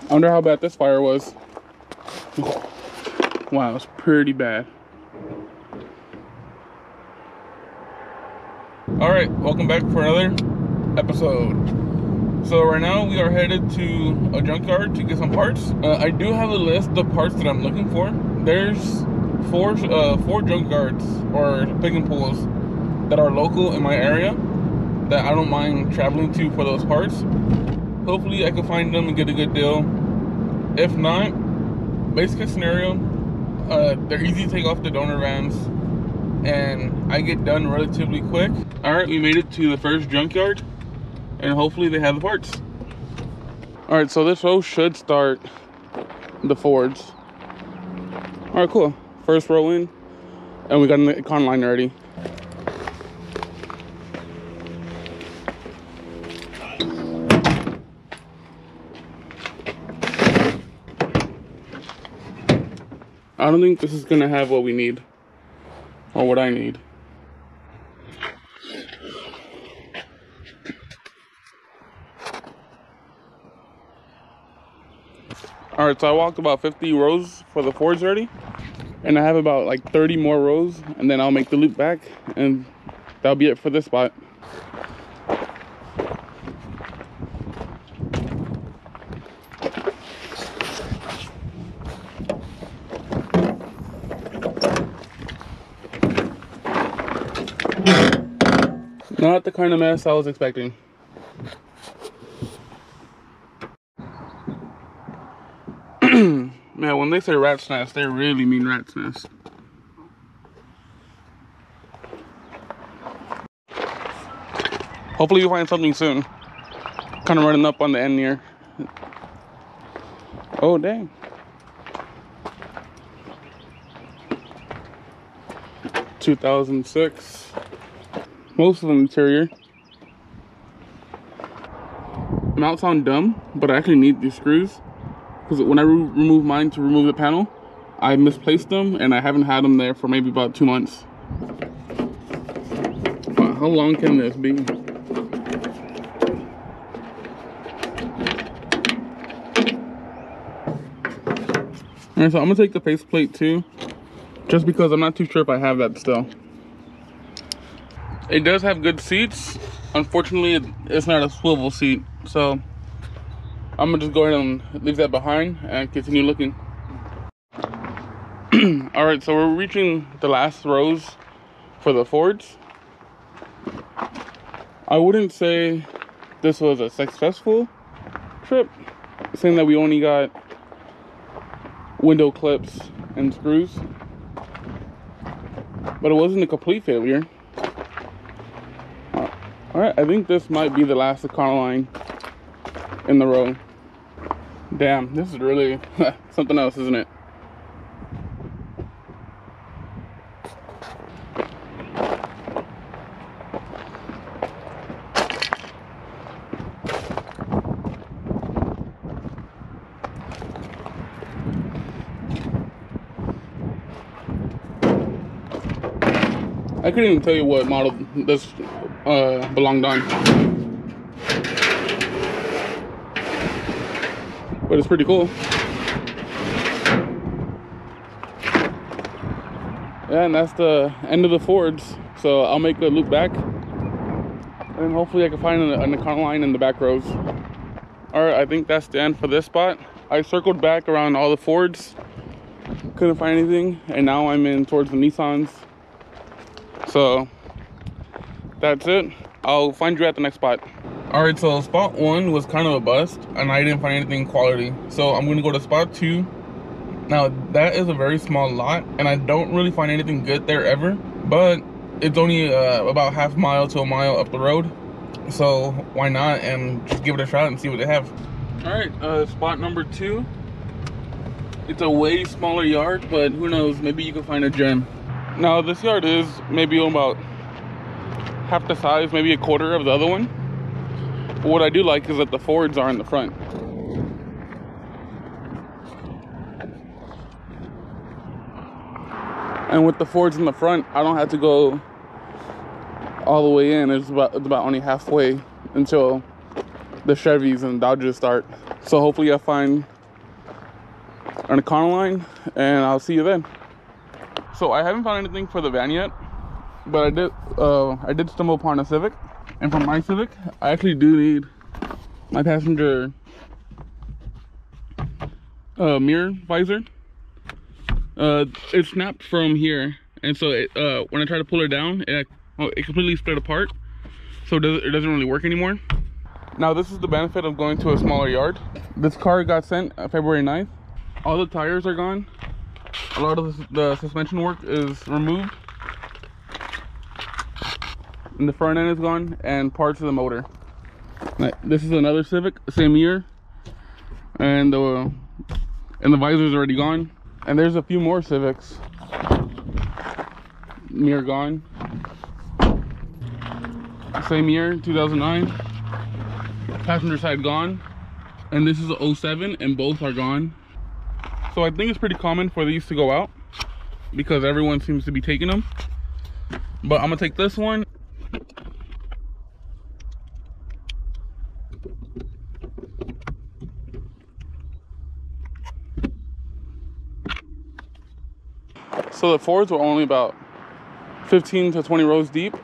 I wonder how bad this fire was. Wow, it's pretty bad. All right, welcome back for another episode. So right now we are headed to a junkyard to get some parts. I do have a list of parts that I'm looking for. There's four junkyards or pick and pulls that are local in my area that I don't mind traveling to for those parts. Hopefully I can find them and get a good deal. If not, basic case scenario, they're easy to take off the donor vans and I get done relatively quick. All right, we made it to the first junkyard and hopefully they have the parts. All right, so this row should start the Fords. All right, cool. First row in, and we got an Econoline already. I don't think this is gonna have what we need, or what I need. All right, so I walked about 50 rows for the Fords already, and I have about like 30 more rows, and then I'll make the loop back, and that'll be it for this spot. Not the kind of mess I was expecting. Man, when they say rat's nest, they really mean rat's nest. Hopefully you find something soon. Kind of running up on the end here. Oh, dang. (2006). Most of the interior. Might sound dumb, but I actually need these screws. Because when I remove mine to remove the panel, I misplaced them and I haven't had them there for maybe about 2 months. Wow, how long can this be? Alright, so I'm gonna take the faceplate too, just because I'm not too sure if I have that still. It does have good seats. Unfortunately, it's not a swivel seat, so I'm gonna just go ahead and leave that behind and continue looking. All right, so we're reaching the last rows for the Fords. I wouldn't say this was a successful trip, saying that we only got window clips and screws, but it wasn't a complete failure. All right, I think this might be the last Econoline in the row. Damn, this is really something else, isn't it? I couldn't even tell you what model this belonged on, but it's pretty cool. Yeah, and that's the end of the Fords. So I'll make a loop back, and hopefully I can find an Econoline in the back rows. All right, I think that's the end for this spot. I circled back around all the Fords, couldn't find anything, and now I'm in towards the Nissans. So that's it. I'll find you at the next spot. All right, so spot 1 was kind of a bust and I didn't find anything quality, so I'm gonna go to spot 2. Now that is a very small lot and I don't really find anything good there ever, but it's only about half a mile to a mile up the road, so why not and just give it a shot and see what they have. All right, spot number 2. It's a way smaller yard, but who knows, maybe you can find a gem. Now this yard is maybe about half the size, maybe a quarter of the other one. But what I do like is that the Fords are in the front. And with the Fords in the front, I don't have to go all the way in. It's about only halfway until the Chevys and Dodges start. So hopefully I find an Econoline, and I'll see you then. So I haven't found anything for the van yet, but I did stumble upon a Civic, and for my Civic, I actually do need my passenger mirror visor. It snapped from here, and so when I try to pull it down, it completely split apart, so it doesn't really work anymore. Now this is the benefit of going to a smaller yard. This car got sent February 9th. All the tires are gone. A lot of the suspension work is removed, and the front end is gone, and parts of the motor. This is another Civic, same year, and the visor is already gone. And there's a few more Civics. Mirror gone. Same year, 2009. Passenger side gone. And this is a 07, and both are gone. So I think it's pretty common for these to go out because everyone seems to be taking them. But I'm gonna take this one. So the Fords were only about 15 to 20 rows deep.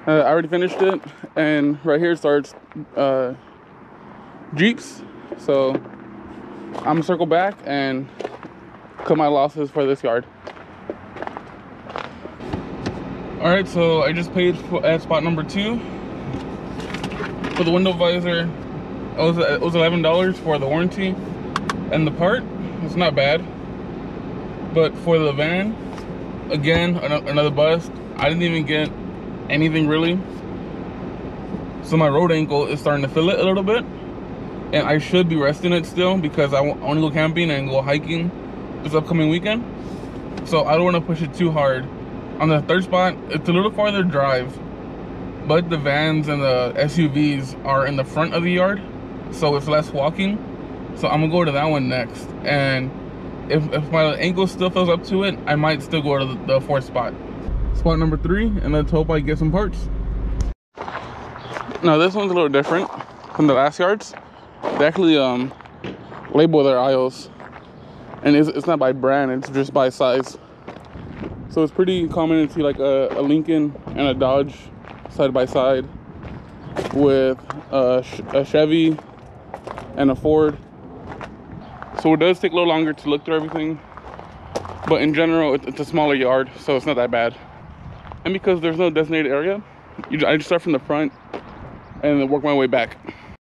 I already finished it, and right here starts Jeeps. So I'm gonna circle back and cut my losses for this yard. All right, so I just paid at spot number 2 for the window visor. It was $11 for the warranty, and the part, it's not bad. But for the van, again, another bust. I didn't even get anything really. So my road ankle is starting to feel it a little bit. And I should be resting it still because I want to go camping and go hiking this upcoming weekend. So I don't want to push it too hard. On the third spot, it's a little farther drive, but the vans and the SUVs are in the front of the yard, so it's less walking. So I'm gonna go to that one next. And if my ankle still feels up to it, I might still go to the fourth spot. Spot number 3, and let's hope I get some parts. Now this one's a little different from the last yards. They actually label their aisles, and it's not by brand, it's just by size. So it's pretty common to see like a Lincoln and a Dodge side by side with a Chevy and a Ford. So it does take a little longer to look through everything, but in general, it's a smaller yard, so it's not that bad. And because there's no designated area, I just start from the front and then work my way back.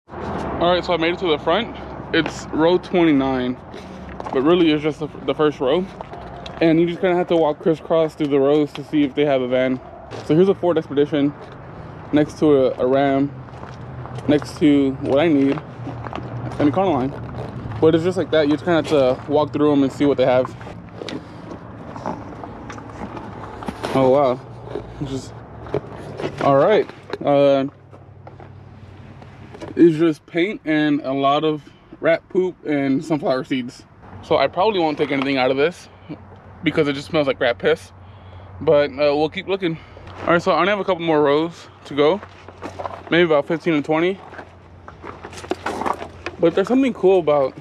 All right, so I made it to the front. It's row 29, but really it's just the first row. And you just kind of have to walk crisscross through the rows to see if they have a van. So here's a Ford Expedition next to a Ram, next to what I need, an Econoline. But it's just like that. You just kind of have to walk through them and see what they have. Oh wow, just all right. It's just paint and a lot of rat poop and sunflower seeds. So I probably won't take anything out of this because it just smells like rat piss. But we'll keep looking. All right, so I only have a couple more rows to go, maybe about 15 and 20. But there's something cool about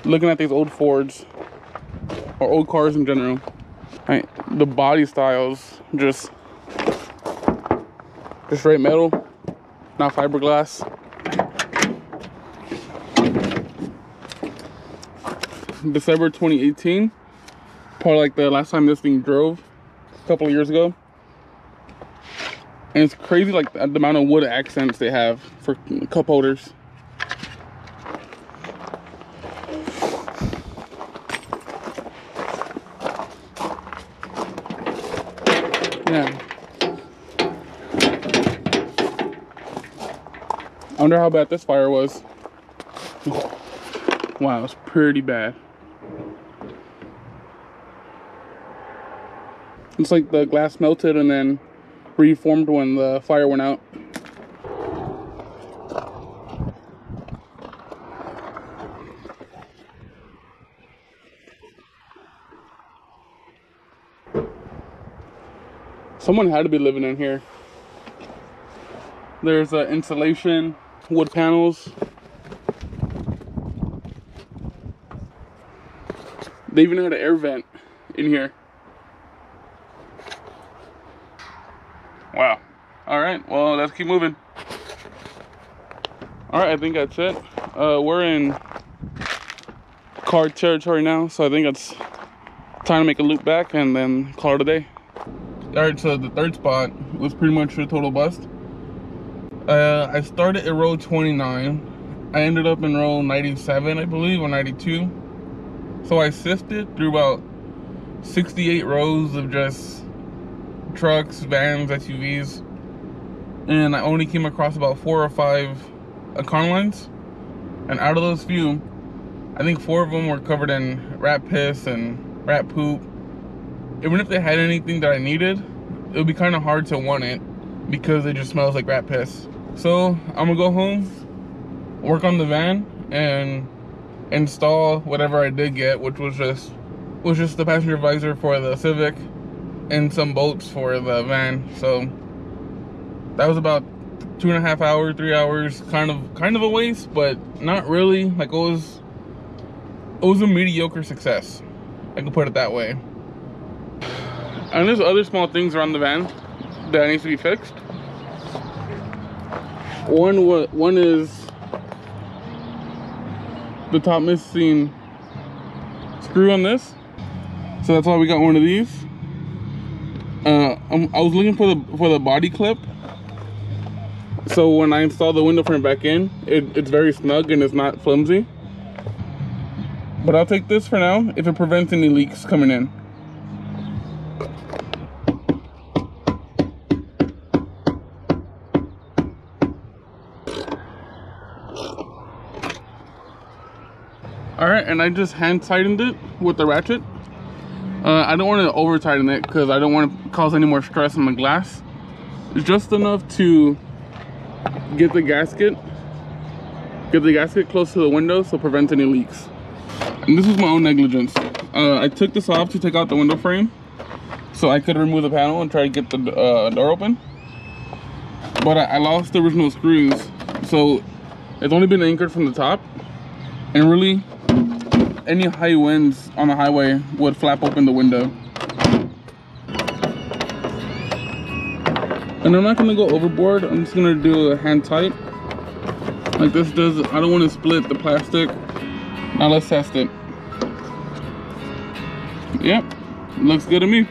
looking at these old Fords or old cars in general. Right, the body styles just straight metal, not fiberglass. December 2018, probably like the last time this thing drove, a couple of years ago. And it's crazy like the amount of wood accents they have for cup holders. Yeah. I wonder how bad this fire was. Wow, it's pretty bad. It's like the glass melted and then reformed when the fire went out. Someone had to be living in here. There's insulation, wood panels. They even had an air vent in here. Wow. All right, well, let's keep moving. All right, I think that's it. We're in car territory now, so I think it's time to make a loop back and then call it a day. All right, so the third spot was pretty much a total bust. I started at row 29. I ended up in row 97, I believe, or 92. So I sifted through about 68 rows of just trucks, vans, SUVs, and I only came across about 4 or 5 Econolines. And out of those few, I think 4 of them were covered in rat piss and rat poop. Even if they had anything that I needed, it would be kind of hard to want it because it just smells like rat piss. So I'm gonna go home, work on the van, and install whatever I did get, which was just the passenger visor for the Civic and some bolts for the van. So that was about 2.5 hours, 3 hours, kind of a waste, but not really. Like, it was a mediocre success, I can put it that way. And there's other small things around the van that needs to be fixed. One is the top missing screw on this, so that's why we got one of these. I was looking for the body clip, so when I install the window frame back in, it's very snug and it's not flimsy. But I'll take this for now if it prevents any leaks coming in. Alright, and I just hand tightened it with the ratchet. I don't want to over tighten it because I don't want to cause any more stress on the glass. It's just enough to get the gasket close to the window so it prevents any leaks. And this was my own negligence. I took this off to take out the window frame so I could remove the panel and try to get the door open. But I lost the original screws, so it's only been anchored from the top, and really any high winds on the highway would flap open the window. And I'm not gonna go overboard. I'm just gonna do a hand tight like this does. I don't want to split the plastic. Now let's test it. Yep, looks good to me.